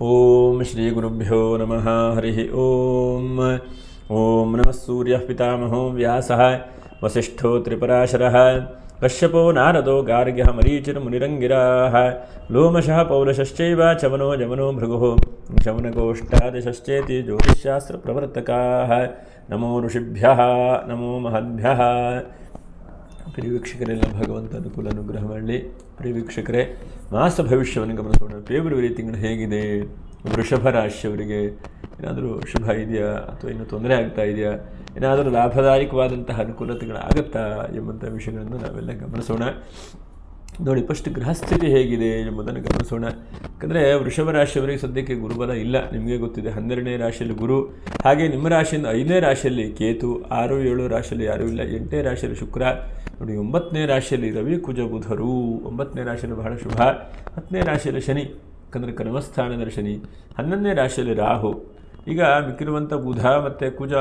ಓಂ ಶ್ರೀ ಗುರುಭ್ಯೋ ನಮಃ ಹರಿ ಓಂ ಓಂ ನಮಃ ಸೂರ್ಯಃ ಪಿತಾಮಹೋ ವ್ಯಾಸಃ ವಸಿಷ್ಠೋ ತ್ರಿಪರಾಶರಃ ಕಶ್ಯಪೋ ನಾರದೋ ಗಾರ್ಗ್ಯಃ ಮರೀಚಿರ್ಮುನಿರಂಗಿರಾಃ ಲೋಮಶಃ ಪೌರಶಶ್ಚೈವ ಚವನೋ ಜಮನೋ ಭೃಗುಃ ಶೌನಕೋಷ್ಟಾದಶಶ್ಚೇತಿ ಜ್ಯೋತಿಷ್ಶಾಸ್ತ್ರಪ್ರವರ್ತಕಾಃ ನಮೋ ಋಷಿಭ್ಯಃ ನಮೋ ಮಹದ್ಭ್ಯಃ. ಪ್ರಿಯ ವೀಕ್ಷಕರೆಲ್ಲ ಭಗವಂತ ಅನುಕೂಲ ಅನುಗ್ರಹ ಮಾಡಲಿ. ಪ್ರಿಯ ವೀಕ್ಷಕರೇ, ಮಾಸ ಭವಿಷ್ಯವನ್ನು ಗಮನಿಸೋಣ. ಫೆಬ್ರವರಿ ತಿಂಗಳು ಹೇಗಿದೆ? ವೃಷಭ ರಾಶಿಯವರಿಗೆ ಏನಾದರೂ ಶುಭ ಇದೆಯಾ ಅಥವಾ ಇನ್ನೂ ತೊಂದರೆ ಆಗ್ತಾ ಇದೆಯಾ, ಏನಾದರೂ ಲಾಭದಾಯಕವಾದಂತಹ ಅನುಕೂಲತೆಗಳಾಗುತ್ತಾ ಎಂಬಂಥ ವಿಷಯಗಳನ್ನು ನಾವೆಲ್ಲ ಗಮನಿಸೋಣ. ನೋಡಿ, ಫಸ್ಟ್ ಗ್ರಹಸ್ಥಿತಿ ಹೇಗಿದೆ ಎಂಬುದನ್ನು ಗಮನಿಸೋಣ. ಯಾಕಂದರೆ ವೃಷಭ ರಾಶಿಯವರಿಗೆ ಸದ್ಯಕ್ಕೆ ಗುರುಬಲ ಇಲ್ಲ. ನಿಮಗೆ ಗೊತ್ತಿದೆ, 12ನೇ ರಾಶಿಯಲ್ಲಿ ಗುರು, ಹಾಗೆ ನಿಮ್ಮ ರಾಶಿಯಿಂದ 5ನೇ ರಾಶಿಯಲ್ಲಿ ಕೇತು, 6, 7 ರಾಶಿಯಲ್ಲಿ ಯಾರೂ ಇಲ್ಲ. 8ನೇ ರಾಶಿಯಲ್ಲಿ ಶುಕ್ರ, ನೋಡಿ 9ನೇ ರಾಶಿಯಲ್ಲಿ ರವಿ, ಕುಜ, ಬುಧರು. 9ನೇ ರಾಶಿಯಲ್ಲಿ ಬಹಳ ಶುಭ. 10ನೇ ರಾಶಿಯಲ್ಲಿ ಶನಿ, ಯಾಕಂದರೆ ಕರ್ಮಸ್ಥಾನದಲ್ಲಿ ಶನಿ. 11ನೇ ರಾಶಿಯಲ್ಲಿ ರಾಹು. ಈಗ ಮಿಕ್ಕಿರುವಂಥ ಬುಧ ಮತ್ತು ಕುಜ,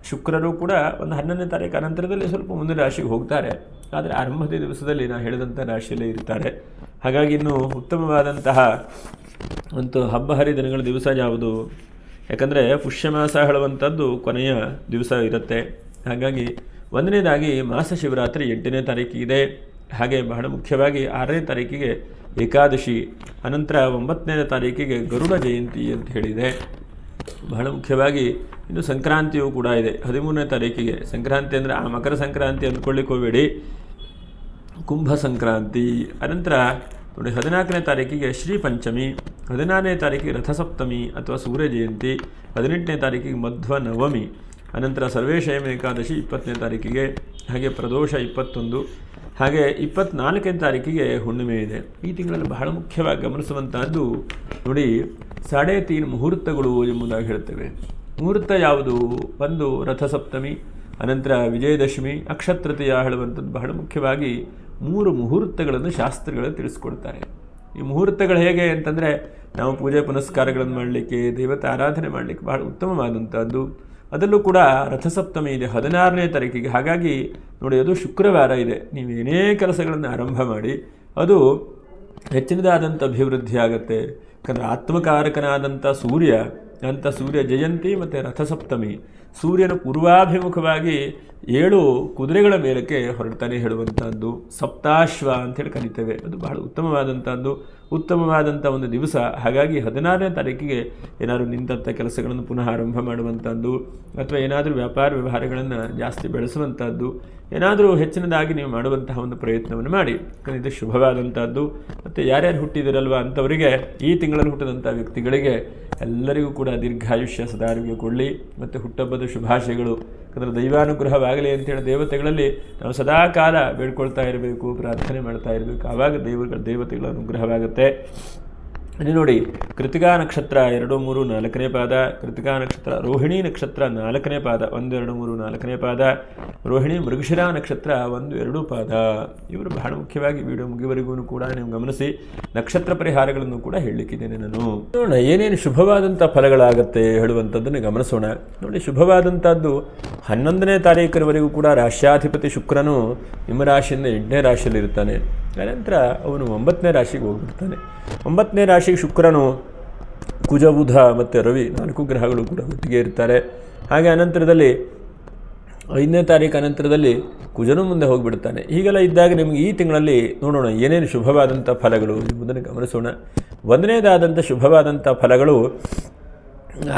ಶುಕ್ರರು ಕೂಡ ಒಂದು 11ನೇ ತಾರೀಕು ಅನಂತರದಲ್ಲಿ ಸ್ವಲ್ಪ ಮುಂದಿನ ರಾಶಿಗೆ ಹೋಗ್ತಾರೆ. ಆದರೆ ಆರಂಭದ ದಿವಸದಲ್ಲಿ ನಾನು ಹೇಳಿದಂಥ ರಾಶಿಯಲ್ಲೇ ಇರ್ತಾರೆ. ಹಾಗಾಗಿ ಇನ್ನೂ ಉತ್ತಮವಾದಂತಹ ಒಂದು ಹಬ್ಬ ಹರಿದಿನಗಳ ದಿವಸ ಯಾವುದು? ಯಾಕಂದರೆ ಪುಷ್ಯಮಾಸ ಹೇಳುವಂಥದ್ದು ಕೊನೆಯ ದಿವಸ ಇರುತ್ತೆ. ಹಾಗಾಗಿ ಒಂದನೇದಾಗಿ ಮಾಸ ಶಿವರಾತ್ರಿ 8ನೇ ತಾರೀಕಿಗಿದೆ. ಹಾಗೆ ಬಹಳ ಮುಖ್ಯವಾಗಿ 6ನೇ ತಾರೀಕಿಗೆ ಏಕಾದಶಿ, ಅನಂತರ 9ನೇ ತಾರೀಕಿಗೆ ಗರುಡ ಜಯಂತಿ ಅಂತ ಹೇಳಿದೆ. ಬಹಳ ಮುಖ್ಯವಾಗಿ ಇನ್ನು ಸಂಕ್ರಾಂತಿಯೂ ಕೂಡ ಇದೆ 13ನೇ ತಾರೀಕಿಗೆ. ಸಂಕ್ರಾಂತಿ ಅಂದರೆ ಆ ಮಕರ ಸಂಕ್ರಾಂತಿ ಅಂದ್ಕೊಳ್ಳಿಕ್ಕೆ ಹೋಗಬೇಡಿ, ಕುಂಭ ಸಂಕ್ರಾಂತಿ. ಅನಂತರ ನೋಡಿ 14ನೇ ತಾರೀಕಿಗೆ ಶ್ರೀ ಪಂಚಮಿ, 16ನೇ ತಾರೀಕಿಗೆ ರಥಸಪ್ತಮಿ ಅಥವಾ ಸೂರ್ಯ ಜಯಂತಿ, 18ನೇ ತಾರೀಕಿಗೆ ಮಧ್ವ ನವಮಿ, ಅನಂತರ ಸರ್ವೇಶಯಮ ಏಕಾದಶಿ 20ನೇ ತಾರೀಕಿಗೆ, ಹಾಗೆ ಪ್ರದೋಷ 21, ಹಾಗೆ 24ನೇ ತಾರೀಕಿಗೆ ಹುಣ್ಣಿಮೆ ಇದೆ. ಈ ತಿಂಗಳಲ್ಲಿ ಬಹಳ ಮುಖ್ಯವಾಗಿ ಗಮನಿಸುವಂತಹದ್ದು ನೋಡಿ 3.5 ಮುಹೂರ್ತಗಳು ಎಂಬುದಾಗಿ ಹೇಳ್ತೇವೆ. ಮುಹೂರ್ತ ಯಾವುದು? ಒಂದು ರಥಸಪ್ತಮಿ, ಅನಂತರ ವಿಜಯದಶಮಿ, ಅಕ್ಷತೃತೀಯ ಹೇಳುವಂಥದ್ದು. ಬಹಳ ಮುಖ್ಯವಾಗಿ 3 ಮುಹೂರ್ತಗಳನ್ನು ಶಾಸ್ತ್ರಗಳು ತಿಳಿಸ್ಕೊಡ್ತಾರೆ. ಈ ಮುಹೂರ್ತಗಳು ಹೇಗೆ ಅಂತಂದರೆ, ನಾವು ಪೂಜೆ ಪುನಸ್ಕಾರಗಳನ್ನು ಮಾಡಲಿಕ್ಕೆ, ದೇವತೆ ಆರಾಧನೆ ಮಾಡಲಿಕ್ಕೆ ಬಹಳ ಉತ್ತಮವಾದಂಥದ್ದು. ಅದರಲ್ಲೂ ಕೂಡ ರಥಸಪ್ತಮಿ ಇದೆ 16ನೇ ತಾರೀಕಿಗೆ. ಹಾಗಾಗಿ ನೋಡಿ, ಅದು ಶುಕ್ರವಾರ ಇದೆ. ನೀವು ಏನೇ ಕೆಲಸಗಳನ್ನು ಆರಂಭ ಮಾಡಿ ಅದು ಹೆಚ್ಚಿನದಾದಂಥ ಅಭಿವೃದ್ಧಿ ಆಗುತ್ತೆ. ಯಾಕಂದರೆ ಆತ್ಮಕಾರಕನಾದಂಥ ಸೂರ್ಯ ಜಯಂತಿ ಮತ್ತು ರಥಸಪ್ತಮಿ, ಸೂರ್ಯನ ಪೂರ್ವಾಭಿಮುಖವಾಗಿ 7 ಕುದುರೆಗಳ ಮೇಲಕ್ಕೆ ಹೊರಡ್ತಾನೆ ಹೇಳುವಂಥದ್ದು. ಸಪ್ತಾಶ್ವ ಅಂಥೇಳಿ ಕರೀತೇವೆ. ಅದು ಬಹಳ ಉತ್ತಮವಾದಂಥ ಒಂದು ದಿವಸ. ಹಾಗಾಗಿ 16ನೇ ತಾರೀಕಿಗೆ ಏನಾದರೂ ನಿಂತಹ ಕೆಲಸಗಳನ್ನು ಪುನಃ ಆರಂಭ ಮಾಡುವಂಥದ್ದು, ಅಥವಾ ಏನಾದರೂ ವ್ಯಾಪಾರ ವ್ಯವಹಾರಗಳನ್ನು ಜಾಸ್ತಿ ಬೆಳೆಸುವಂಥದ್ದು, ಏನಾದರೂ ಹೆಚ್ಚಿನದಾಗಿ ನೀವು ಮಾಡುವಂತಹ ಒಂದು ಪ್ರಯತ್ನವನ್ನು ಮಾಡಿ. ಯಾಕಂದರೆ ಇದು ಶುಭವಾದಂಥದ್ದು. ಮತ್ತು ಯಾರ್ಯಾರು ಹುಟ್ಟಿದಿರಲ್ವ ಅಂಥವರಿಗೆ, ಈ ತಿಂಗಳಲ್ಲಿ ಹುಟ್ಟಿದಂಥ ವ್ಯಕ್ತಿಗಳಿಗೆ ಎಲ್ಲರಿಗೂ ಕೂಡ ದೀರ್ಘಾಯುಷ್ಯ ಸದಾರೋಗ್ಯ ಕೊಡಲಿ. ಮತ್ತು ಹುಟ್ಟಹಬ್ಬದ ಶುಭಾಶಯಗಳು. ಯಾಕಂದರೆ ದೈವಾನುಗ್ರಹವಾಗಲಿ ಅಂತೇಳಿ ದೇವತೆಗಳಲ್ಲಿ ನಾವು ಸದಾಕಾಲ ಬೇಡ್ಕೊಳ್ತಾ ಇರಬೇಕು, ಪ್ರಾರ್ಥನೆ ಮಾಡ್ತಾ ಇರಬೇಕು. ಆವಾಗ ದೇವತೆಗಳ ಅನುಗ್ರಹವಾಗುತ್ತೆ. ಇಲ್ಲಿ ನೋಡಿ, ಕೃತಿಕಾ ನಕ್ಷತ್ರ 2, 3, 4ನೇ ಪಾದ, ಕೃತಿಕಾ ನಕ್ಷತ್ರ ರೋಹಿಣಿ ನಕ್ಷತ್ರ 4ನೇ ಪಾದ 1, 2, 3, 4ನೇ ಪಾದ, ರೋಹಿಣಿ ಮೃಗಶಿರಾ ನಕ್ಷತ್ರ 1, 2 ಪಾದ. ಇವರು ಬಹಳ ಮುಖ್ಯವಾಗಿ ವಿಡಿಯೋ ಮುಗಿವರೆಗೂ ಕೂಡ ನೀವು ಗಮನಿಸಿ. ನಕ್ಷತ್ರ ಪರಿಹಾರಗಳನ್ನು ಕೂಡ ಹೇಳಲಿಕ್ಕಿದ್ದೇನೆ ನಾನು. ನೋಡೋಣ ಏನೇನು ಶುಭವಾದಂಥ ಫಲಗಳಾಗುತ್ತೆ ಹೇಳುವಂಥದ್ದನ್ನು ಗಮನಿಸೋಣ. ನೋಡಿ, ಶುಭವಾದಂಥದ್ದು 11ನೇ ತಾರೀಕರವರೆಗೂ ಕೂಡ ರಾಶ್ಯಾಧಿಪತಿ ಶುಕ್ರನು ನಿಮ್ಮ ರಾಶಿಯಿಂದ 8ನೇ ರಾಶಿಯಲ್ಲಿ ಇರ್ತಾನೆ. ಅನಂತರ ಅವನು 9ನೇ ರಾಶಿಗೆ ಹೋಗ್ಬಿಡ್ತಾನೆ. 9ನೇ ರಾಶಿಗೆ ಶುಕ್ರನು, ಕುಜ, ಬುಧ ಮತ್ತು ರವಿ 4 ಗ್ರಹಗಳು ಕೂಡ ಒಟ್ಟಿಗೆ ಇರ್ತಾರೆ. ಹಾಗೆ ಅನಂತರದಲ್ಲಿ 5ನೇ ತಾರೀಕು ಅನಂತರದಲ್ಲಿ ಕುಜನು ಮುಂದೆ ಹೋಗಿಬಿಡ್ತಾನೆ. ಹೀಗೆಲ್ಲ ಇದ್ದಾಗ ನಿಮಗೆ ಈ ತಿಂಗಳಲ್ಲಿ ನೋಡೋಣ ಏನೇನು ಶುಭವಾದಂಥ ಫಲಗಳು ಎಂಬುದನ್ನು ಗಮನಿಸೋಣ. ಒಂದನೇದಾದಂಥ ಶುಭವಾದಂಥ ಫಲಗಳು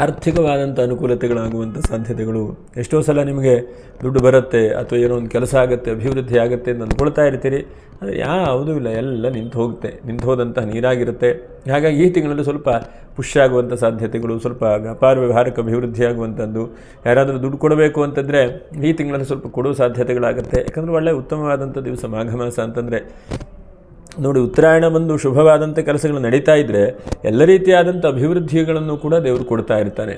ಆರ್ಥಿಕವಾದಂಥ ಅನುಕೂಲತೆಗಳಾಗುವಂಥ ಸಾಧ್ಯತೆಗಳು. ಎಷ್ಟೋ ಸಲ ನಿಮಗೆ ದುಡ್ಡು ಬರುತ್ತೆ ಅಥವಾ ಏನೋ ಒಂದು ಕೆಲಸ ಆಗುತ್ತೆ, ಅಭಿವೃದ್ಧಿ ಆಗುತ್ತೆ ಅಂತ ಅಂದ್ಕೊಳ್ತಾ ಇರ್ತೀರಿ. ಆದರೆ ಯಾವುದೂ ಇಲ್ಲ, ಎಲ್ಲ ನಿಂತು ಹೋದಂಥ ನೀರಾಗಿರುತ್ತೆ. ಹಾಗಾಗಿ ಈ ತಿಂಗಳಲ್ಲಿ ಸ್ವಲ್ಪ ಪುಷ್ ಆಗುವಂಥ ಸಾಧ್ಯತೆಗಳು, ಸ್ವಲ್ಪ ವ್ಯಾಪಾರ ವ್ಯವಹಾರಕ್ಕೆ ಅಭಿವೃದ್ಧಿ ಆಗುವಂಥದ್ದು. ಯಾರಾದರೂ ದುಡ್ಡು ಕೊಡಬೇಕು ಅಂತಂದರೆ ಈ ತಿಂಗಳಲ್ಲಿ ಸ್ವಲ್ಪ ಕೊಡುವ ಸಾಧ್ಯತೆಗಳಾಗುತ್ತೆ. ಯಾಕಂದರೆ ಒಳ್ಳೆಯ ಉತ್ತಮವಾದಂಥ ದಿವಸ ಮಾಘ ಮಾಸ ಅಂತಂದರೆ. ನೋಡಿ, ಉತ್ತರಾಯಣ ಬಂದು ಶುಭವಾದಂಥ ಕೆಲಸಗಳು ನಡೀತಾ ಇದ್ದರೆ ಎಲ್ಲ ರೀತಿಯಾದಂಥ ಅಭಿವೃದ್ಧಿಗಳನ್ನು ಕೂಡ ದೇವರು ಕೊಡ್ತಾ ಇರ್ತಾನೆ.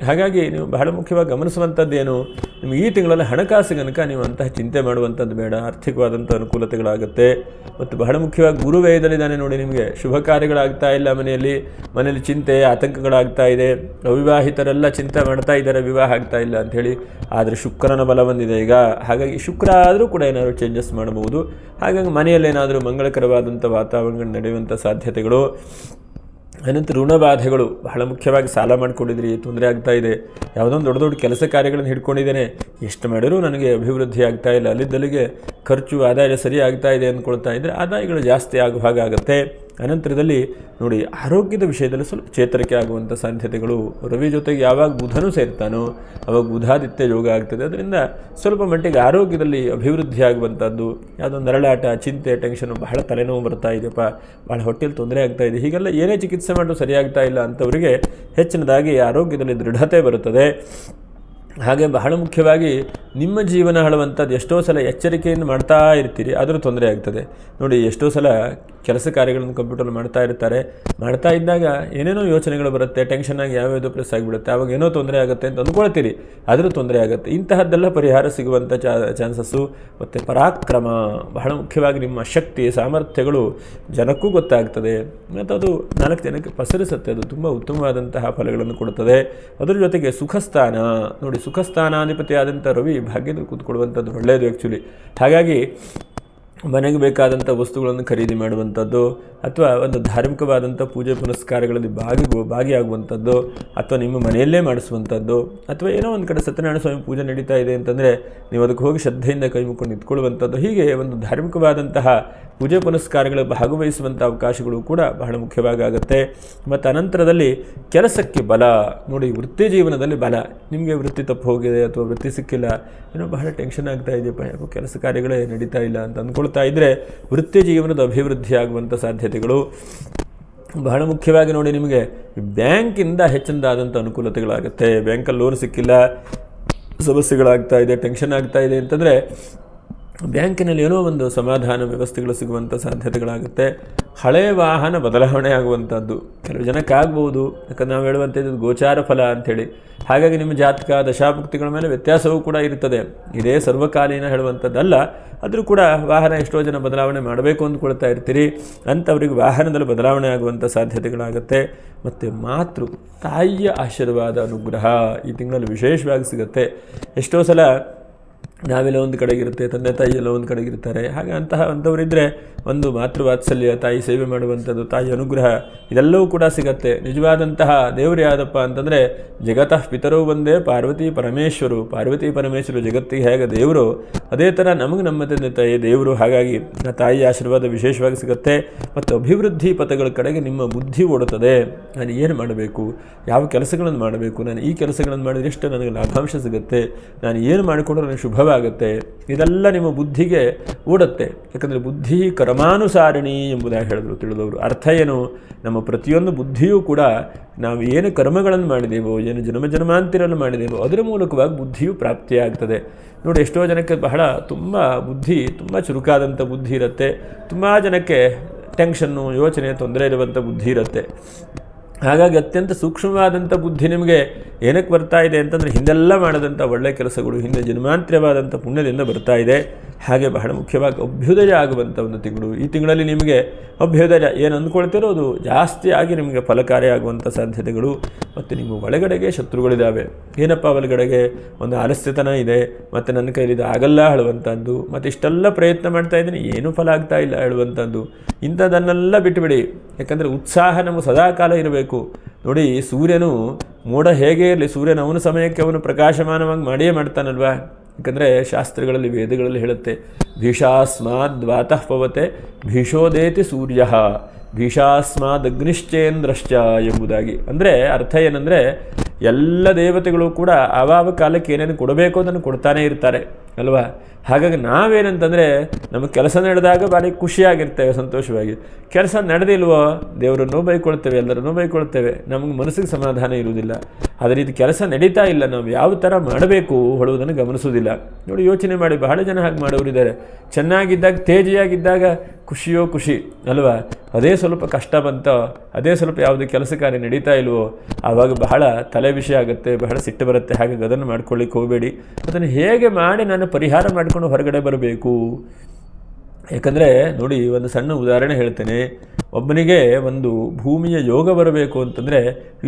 ಹಾಗಾಗಿ ನೀವು ಬಹಳ ಮುಖ್ಯವಾಗಿ ಗಮನಿಸುವಂಥದ್ದೇನು, ನಿಮಗೆ ಈ ತಿಂಗಳಲ್ಲಿ ಹಣಕಾಸಿಗನಕ ನೀವು ಅಂತಹ ಚಿಂತೆ ಮಾಡುವಂಥದ್ದು ಬೇಡ. ಆರ್ಥಿಕವಾದಂಥ ಅನುಕೂಲತೆಗಳಾಗುತ್ತೆ. ಮತ್ತು ಬಹಳ ಮುಖ್ಯವಾಗಿ ಗುರುವೇದಲ್ಲಿದ್ದಾನೆ ನೋಡಿ, ನಿಮಗೆ ಶುಭ ಕಾರ್ಯಗಳಾಗ್ತಾ ಇಲ್ಲ, ಮನೆಯಲ್ಲಿ ಚಿಂತೆ ಆತಂಕಗಳಾಗ್ತಾ ಇದೆ, ಅವಿವಾಹಿತರೆಲ್ಲ ಚಿಂತೆ ಮಾಡ್ತಾ ಇದ್ದಾರೆ, ವಿವಾಹ ಆಗ್ತಾ ಇಲ್ಲ ಅಂಥೇಳಿ. ಆದರೆ ಶುಕ್ರನ ಬಲ ಬಂದಿದೆ ಈಗ. ಹಾಗಾಗಿ ಶುಕ್ರ ಆದರೂ ಕೂಡ ಏನಾದರೂ ಚೇಂಜಸ್ ಮಾಡಬಹುದು. ಹಾಗಾಗಿ ಮನೆಯಲ್ಲೇನಾದರೂ ಮಂಗಳಕರವಾದಂಥ ವಾತಾವರಣ ನಡೆಯುವಂಥ ಸಾಧ್ಯತೆಗಳು. ಅನಂತರ ಋಣಬಾಧೆಗಳು ಬಹಳ ಮುಖ್ಯವಾಗಿ ಸಾಲ ಮಾಡಿಕೊಂಡಿದ್ರಿ, ತೊಂದರೆ ಆಗ್ತಾ ಇದೆ, ಯಾವುದೊಂದು ದೊಡ್ಡ ದೊಡ್ಡ ಕೆಲಸ ಕಾರ್ಯಗಳನ್ನು ಹಿಡ್ಕೊಂಡಿದ್ದೇನೆ, ಎಷ್ಟು ಮಾಡಿದರೂ ನನಗೆ ಅಭಿವೃದ್ಧಿ ಆಗ್ತಾ ಇಲ್ಲ, ಅಲ್ಲಿದ್ದಲ್ಲಿಗೆ ಖರ್ಚು ಆದಾಯ ಸರಿ ಆಗ್ತಾ ಇದೆ ಅಂದ್ಕೊಳ್ತಾ ಇದ್ದರೆ ಆದಾಯಗಳು ಜಾಸ್ತಿ ಆಗುವ ಹಾಗಾಗುತ್ತೆ. ಅನಂತರದಲ್ಲಿ ನೋಡಿ ಆರೋಗ್ಯದ ವಿಷಯದಲ್ಲಿ ಸ್ವಲ್ಪ ಚೇತರಿಕೆ ಆಗುವಂಥ ಸಾಧ್ಯತೆಗಳು. ರವಿ ಜೊತೆಗೆ ಯಾವಾಗ ಬುಧನೂ ಸೇರ್ತಾನೋ ಆವಾಗ ಬುಧಾದಿತ್ಯ ಯೋಗ ಆಗ್ತದೆ. ಅದರಿಂದ ಸ್ವಲ್ಪ ಮಟ್ಟಿಗೆ ಆರೋಗ್ಯದಲ್ಲಿ ಅಭಿವೃದ್ಧಿ ಆಗುವಂಥದ್ದು, ಯಾವುದೋ ನರಳಾಟ, ಚಿಂತೆ, ಟೆನ್ಷನು, ಬಹಳ ತಲೆನೋವು ಬರ್ತಾ ಇದೆಯಪ್ಪ, ಭಾಳ ಹೊಟ್ಟೆಯಲ್ಲಿ ತೊಂದರೆ ಆಗ್ತಾ ಇದೆ, ಹೀಗೆಲ್ಲ ಏನೇ ಚಿಕಿತ್ಸೆ ಮಾಡಲು ಸರಿಯಾಗ್ತಾ ಇಲ್ಲ ಅಂಥವರಿಗೆ ಹೆಚ್ಚಿನದಾಗಿ ಆರೋಗ್ಯದಲ್ಲಿ ದೃಢತೆ ಬರುತ್ತದೆ. ಹಾಗೆ ಬಹಳ ಮುಖ್ಯವಾಗಿ ನಿಮ್ಮ ಜೀವನ ಹಾಳುವಂಥದ್ದು ಎಷ್ಟೋ ಸಲ ಎಚ್ಚರಿಕೆಯನ್ನು ಮಾಡ್ತಾ ಇರ್ತೀರಿ, ಆದರೂ ತೊಂದರೆ ಆಗ್ತದೆ. ನೋಡಿ ಎಷ್ಟೋ ಸಲ ಕೆಲಸ ಕಾರ್ಯಗಳನ್ನು ಕಂಪ್ಯೂಟರ್ ಮಾಡ್ತಾ ಇದ್ದಾಗ ಏನೇನೋ ಯೋಚನೆಗಳು ಬರುತ್ತೆ, ಟೆನ್ಷನ್ ಆಗಿ ಯಾವ್ಯಾವುದೋ ಪ್ರೆಸ್ ಆಗಿಬಿಡುತ್ತೆ, ಆವಾಗ ಏನೋ ತೊಂದರೆ ಆಗುತ್ತೆ ಅಂತ ಅಂದ್ಕೊಳ್ತೀರಿ, ಆದರೂ ತೊಂದರೆ ಆಗುತ್ತೆ. ಇಂತಹದ್ದೆಲ್ಲ ಪರಿಹಾರ ಸಿಗುವಂಥ ಚಾನ್ಸಸ್ಸು. ಮತ್ತು ಪರಾಕ್ರಮ ಬಹಳ ಮುಖ್ಯವಾಗಿ ನಿಮ್ಮ ಶಕ್ತಿ ಸಾಮರ್ಥ್ಯಗಳು ಜನಕ್ಕೂ ಗೊತ್ತಾಗ್ತದೆ ಮತ್ತು ಅದು 4 ಜನಕ್ಕೆ ಪಸರಿಸುತ್ತೆ. ಅದು ತುಂಬ ಉತ್ತಮವಾದಂತಹ ಫಲಗಳನ್ನು ಕೊಡುತ್ತದೆ. ಅದರ ಜೊತೆಗೆ ಸುಖಸ್ಥಾನ ನೋಡಿ, ಸುಖಸ್ಥಾನಾಧಿಪತಿ ಆದಂಥ ರವಿ ಭಾಗ್ಯದಲ್ಲಿ ಕೂತ್ಕೊಳ್ಳುವಂಥದ್ದು ಒಳ್ಳೆಯದು ಆ್ಯಕ್ಚುಲಿ. ಹಾಗಾಗಿ ಮನೆಗೆ ಬೇಕಾದಂಥ ವಸ್ತುಗಳನ್ನು ಖರೀದಿ ಮಾಡುವಂಥದ್ದು, ಅಥವಾ ಒಂದು ಧಾರ್ಮಿಕವಾದಂಥ ಪೂಜೆ ಪುನಸ್ಕಾರಗಳಲ್ಲಿ ಭಾಗಿಯಾಗುವಂಥದ್ದು, ಅಥವಾ ನಿಮ್ಮ ಮನೆಯಲ್ಲೇ ಮಾಡಿಸುವಂಥದ್ದು, ಅಥವಾ ಏನೋ ಒಂದು ಕಡೆ ಸತ್ಯನಾರಾಯಣ ಸ್ವಾಮಿ ಪೂಜೆ ನಡೀತಾ ಇದೆ ಅಂತಂದರೆ ನೀವು ಅದಕ್ಕೆ ಹೋಗಿ ಶ್ರದ್ಧೆಯಿಂದ ಕೈ ಮುಕ್ಕೊಂಡು ನಿಂತ್ಕೊಳ್ಳುವಂಥದ್ದು, ಹೀಗೆ ಒಂದು ಧಾರ್ಮಿಕವಾದಂತಹ ಪೂಜೆ ಪುನಸ್ಕಾರಗಳ ಭಾಗವಹಿಸುವಂಥ ಅವಕಾಶಗಳು ಕೂಡ ಬಹಳ ಮುಖ್ಯವಾಗುತ್ತೆ. ಮತ್ತು ಅನಂತರದಲ್ಲಿ ಕೆಲಸಕ್ಕೆ ಬಲ ನೋಡಿ, ವೃತ್ತಿ ಜೀವನದಲ್ಲಿ ಬಲ. ನಿಮಗೆ ವೃತ್ತಿ ತಪ್ಪು ಹೋಗಿದೆ ಅಥವಾ ವೃತ್ತಿ ಸಿಕ್ಕಿಲ್ಲ, ಏನೋ ಬಹಳ ಟೆನ್ಷನ್ ಆಗ್ತಾ ಇದೆಯಪ್ಪ, ಯಾಕೋ ಕೆಲಸ ಕಾರ್ಯಗಳೇ ನಡೀತಾ ಇಲ್ಲ ಅಂತ ಅಂದ್ಕೊಳ್ತಾ ಇದ್ದರೆ ವೃತ್ತಿ ಜೀವನದ ಅಭಿವೃದ್ಧಿ ಆಗುವಂಥ ಸಾಧ್ಯತೆಗಳು ಬಹಳ ಮುಖ್ಯವಾಗಿ. ನೋಡಿ ನಿಮಗೆ ಬ್ಯಾಂಕಿಂದ ಹೆಚ್ಚಿನದಾದಂಥ ಅನುಕೂಲತೆಗಳಾಗುತ್ತೆ. ಬ್ಯಾಂಕಲ್ಲಿ ಲೋನ್ ಸಿಕ್ಕಿಲ್ಲ, ಸಮಸ್ಯೆಗಳಾಗ್ತಾ ಇದೆ, ಟೆನ್ಷನ್ ಆಗ್ತಾ ಇದೆ ಅಂತಂದರೆ ಬ್ಯಾಂಕಿನಲ್ಲಿ ಏನೋ ಒಂದು ಸಮಾಧಾನ ವ್ಯವಸ್ಥೆಗಳು ಸಿಗುವಂಥ ಸಾಧ್ಯತೆಗಳಾಗುತ್ತೆ. ಹಳೆಯ ವಾಹನ ಬದಲಾವಣೆ ಆಗುವಂಥದ್ದು ಕೆಲವು ಜನಕ್ಕಾಗ್ಬೋದು, ಯಾಕಂದ್ರೆ ನಾವು ಹೇಳುವಂಥದ್ದು ಗೋಚಾರ ಫಲ ಅಂಥೇಳಿ. ಹಾಗಾಗಿ ನಿಮ್ಮ ಜಾತಕ ದಶಾಭುಕ್ತಿಗಳ ಮೇಲೆ ವ್ಯತ್ಯಾಸವೂ ಕೂಡ ಇರ್ತದೆ. ಇದೇ ಸರ್ವಕಾಲೀನ ಹೇಳುವಂಥದ್ದಲ್ಲ, ಆದರೂ ಕೂಡ ವಾಹನ ಎಷ್ಟೋ ಜನ ಬದಲಾವಣೆ ಮಾಡಬೇಕು ಅಂದ್ಕೊಳ್ತಾ ಇರ್ತೀರಿ, ಅಂಥವ್ರಿಗೆ ವಾಹನದಲ್ಲಿ ಬದಲಾವಣೆ ಆಗುವಂಥ ಸಾಧ್ಯತೆಗಳಾಗುತ್ತೆ. ಮತ್ತು ತಾಯಿಯ ಆಶೀರ್ವಾದ ಅನುಗ್ರಹ ಈ ತಿಂಗಳಲ್ಲಿ ವಿಶೇಷವಾಗಿ ಸಿಗುತ್ತೆ. ಎಷ್ಟೋ ಸಲ ನಾವೆಲ್ಲ ಒಂದು ಕಡೆಗಿರುತ್ತೆ, ತಂದೆ ತಾಯಿ ಎಲ್ಲ ಒಂದು ಕಡೆಗಿರ್ತಾರೆ. ಹಾಗೆ ಅಂಥವರಿದ್ದರೆ ಒಂದು ಮಾತೃವಾತ್ಸಲ್ಯ, ತಾಯಿ ಸೇವೆ ಮಾಡುವಂಥದ್ದು, ತಾಯಿ ಅನುಗ್ರಹ ಇದೆಲ್ಲವೂ ಕೂಡ ಸಿಗತ್ತೆ. ನಿಜವಾದಂತಹ ದೇವರು ಯಾವುದಪ್ಪ ಅಂತಂದರೆ ಜಗತಃ ಪಿತರೂ ಒಂದೇ ಪಾರ್ವತಿ ಪರಮೇಶ್ವರು ಜಗತ್ತಿಗೆ ಹೇಗೆ ದೇವರು, ಅದೇ ಥರ ನಮಗೆ ನಮ್ಮ ತಂದೆ ತಾಯಿ ದೇವರು. ಹಾಗಾಗಿ ತಾಯಿ ಆಶೀರ್ವಾದ ವಿಶೇಷವಾಗಿ ಸಿಗುತ್ತೆ. ಮತ್ತು ಅಭಿವೃದ್ಧಿ ಪಥಗಳ ಕಡೆಗೆ ನಿಮ್ಮ ಬುದ್ಧಿ ಓಡುತ್ತದೆ. ನಾನು ಏನು ಮಾಡಬೇಕು, ಯಾವ ಕೆಲಸಗಳನ್ನು ಮಾಡಬೇಕು, ನಾನು ಈ ಕೆಲಸಗಳನ್ನು ಮಾಡಿದರೆ ಎಷ್ಟು ನನಗೆ ಲಾಭಾಂಶ ಸಿಗುತ್ತೆ, ನಾನು ಏನು ಮಾಡಿಕೊಂಡ್ರೆ ನನಗೆ ಶುಭವಾಗುತ್ತೆ, ಇದೆಲ್ಲ ನಿಮ್ಮ ಬುದ್ಧಿಗೆ ಓಡುತ್ತೆ. ಯಾಕಂದರೆ ಬುದ್ಧಿ ಕರ್ಮಾನುಸಾರಿಣಿ ಎಂಬುದಾಗಿ ಹೇಳಿದ್ರು ತಿಳಿದವರು. ಅರ್ಥ ಏನು, ನಮ್ಮ ಪ್ರತಿಯೊಂದು ಬುದ್ಧಿಯೂ ಕೂಡ ನಾವು ಏನು ಕರ್ಮಗಳನ್ನು ಮಾಡಿದೇವೋ, ಏನು ಜನ್ಮಾಂತರವನ್ನು ಮಾಡಿದೇವೋ ಅದರ ಮೂಲಕವಾಗಿ ಬುದ್ಧಿಯು ಪ್ರಾಪ್ತಿಯಾಗ್ತದೆ. ನೋಡಿ ಎಷ್ಟೋ ಜನಕ್ಕೆ ತುಂಬ ಚುರುಕಾದಂಥ ಬುದ್ಧಿ ಇರುತ್ತೆ, ತುಂಬ ಜನಕ್ಕೆ ಟೆನ್ಷನ್ನು, ಯೋಚನೆ, ತೊಂದರೆ ಇರುವಂಥ ಬುದ್ಧಿ ಇರುತ್ತೆ. ಹಾಗಾಗಿ ಅತ್ಯಂತ ಸೂಕ್ಷ್ಮವಾದಂಥ ಬುದ್ಧಿ ನಿಮಗೆ ಏನಕ್ಕೆ ಬರ್ತಾ ಇದೆ ಅಂತಂದರೆ ಹಿಂದೆಲ್ಲ ಮಾಡಿದಂಥ ಒಳ್ಳೆಯ ಕೆಲಸಗಳು, ಹಿಂದೆ ಜನ್ಮಾಂತರವಾದಂಥ ಪುಣ್ಯದಿಂದ ಬರ್ತಾ ಇದೆ. ಹಾಗೆ ಬಹಳ ಮುಖ್ಯವಾಗಿ ಅಭ್ಯುದಯ ಆಗುವಂಥ ಒಂದು ತಿಂಗಳು. ಈ ತಿಂಗಳಲ್ಲಿ ನಿಮಗೆ ಅಭ್ಯುದಯ ಏನು ಅಂದ್ಕೊಳ್ತಿರೋ ಅದು ಜಾಸ್ತಿ ಆಗಿ ನಿಮಗೆ ಫಲಕಾರಿ ಆಗುವಂಥ ಸಾಧ್ಯತೆಗಳು. ಮತ್ತು ನಿಮ್ಮ ಒಳಗಡೆಗೆ ಶತ್ರುಗಳಿದ್ದಾವೆ. ಏನಪ್ಪ ಒಳಗಡೆಗೆ ಒಂದು ಆಲಸ್ಯತನ ಇದೆ, ಮತ್ತು ನನ್ನ ಕೈಲಿದು ಆಗಲ್ಲ ಹೇಳುವಂಥದ್ದು, ಮತ್ತು ಇಷ್ಟೆಲ್ಲ ಪ್ರಯತ್ನ ಮಾಡ್ತಾ ಇದ್ದೀನಿ ಏನೂ ಫಲ ಆಗ್ತಾ ಇಲ್ಲ ಹೇಳುವಂಥದ್ದು, ಇಂಥದ್ದನ್ನೆಲ್ಲ ಬಿಟ್ಟುಬಿಡಿ. ಯಾಕಂದರೆ ಉತ್ಸಾಹ ನಮಗೆ ಸದಾಕಾಲ ಇರಬೇಕು. ನೋಡಿ ಸೂರ್ಯನು ಮೋಡ ಹೇಗೆ ಇರಲಿ, ಸೂರ್ಯನ ಅವನ ಸಮಯಕ್ಕೆ ಅವನು ಪ್ರಕಾಶಮಾನವಾಗಿ ಮಾಡಿಯೇ ಮಾಡ್ತಾನಲ್ವಾ. ಯಾಕಂದರೆ ಶಾಸ್ತ್ರಗಳಲ್ಲಿ ವೇದಗಳಲ್ಲಿ ಹೇಳುತ್ತೆ, ಭೀಷಾಸ್ಮಾದ್ವಾತಃ ಪವತೆ ಭೀಷೋದೇತಿ ಸೂರ್ಯ ಭೀಷಾಸ್ಮಾದಗ್ನಿಶ್ಚೇಂದ್ರಶ್ಚ ಎಂಬುದಾಗಿ. ಅಂದರೆ ಅರ್ಥ ಏನಂದರೆ ಎಲ್ಲ ದೇವತೆಗಳು ಕೂಡ ಆವಾವ ಕಾಲಕ್ಕೆ ಏನೇನು ಕೊಡಬೇಕು ಅದನ್ನು ಕೊಡ್ತಾನೇ ಇರ್ತಾರೆ ಅಲ್ವಾ. ಹಾಗಾಗಿ ನಾವೇನಂತಂದರೆ ನಮಗೆ ಕೆಲಸ ನಡೆದಾಗ ಭಾರಿ ಖುಷಿಯಾಗಿರ್ತೇವೆ, ಸಂತೋಷವಾಗಿ. ಕೆಲಸ ನಡೆದಿಲ್ವೋ ದೇವರನ್ನೂ ಬೈಕೊಳ್ತೇವೆ, ಎಲ್ಲರನ್ನೂ ಬೈಕೊಳ್ತೇವೆ, ನಮಗೆ ಮನಸ್ಸಿಗೆ ಸಮಾಧಾನ ಇರುವುದಿಲ್ಲ. ಆದರೆ ಇದು ಕೆಲಸ ನಡೀತಾ ಇಲ್ಲ, ನಾವು ಯಾವ ಥರ ಮಾಡಬೇಕು ಹೇಳುವುದನ್ನು ಗಮನಿಸೋದಿಲ್ಲ. ನೋಡಿ ಯೋಚನೆ ಮಾಡಿ, ಬಹಳ ಜನ ಹಾಗೆ ಮಾಡೋರಿದ್ದಾರೆ. ಚೆನ್ನಾಗಿದ್ದಾಗ ತೇಜಿಯಾಗಿದ್ದಾಗ ಖುಷಿಯೋ ಖುಷಿ ಅಲ್ವಾ, ಅದೇ ಸ್ವಲ್ಪ ಕಷ್ಟ ಬಂತೋ, ಅದೇ ಸ್ವಲ್ಪ ಯಾವುದೇ ಕೆಲಸ ಕಾರ್ಯ ನಡೀತಾ ಇಲ್ವೋ ಆವಾಗ ಬಹಳ ತಲೆ ವಿಷಯ ಆಗುತ್ತೆ, ಬಹಳ ಸಿಟ್ಟು ಬರುತ್ತೆ. ಹಾಗಾಗಿ ಅದನ್ನು ಮಾಡ್ಕೊಳ್ಳಿಕ್ಕೆ ಹೋಗಬೇಡಿ. ಅದನ್ನು ಹೇಗೆ ಮಾಡಿ ನಾನು ಪರಿಹಾರ ಮಾಡಿಕೊಂಡು ಹೊರಗಡೆ ಬರಬೇಕು. ಯಾಕಂದರೆ ನೋಡಿ ಒಂದು ಸಣ್ಣ ಉದಾಹರಣೆ ಹೇಳ್ತೇನೆ. ಒಬ್ಬನಿಗೆ ಒಂದು ಭೂಮಿಯ ಯೋಗ ಬರಬೇಕು ಅಂತಂದರೆ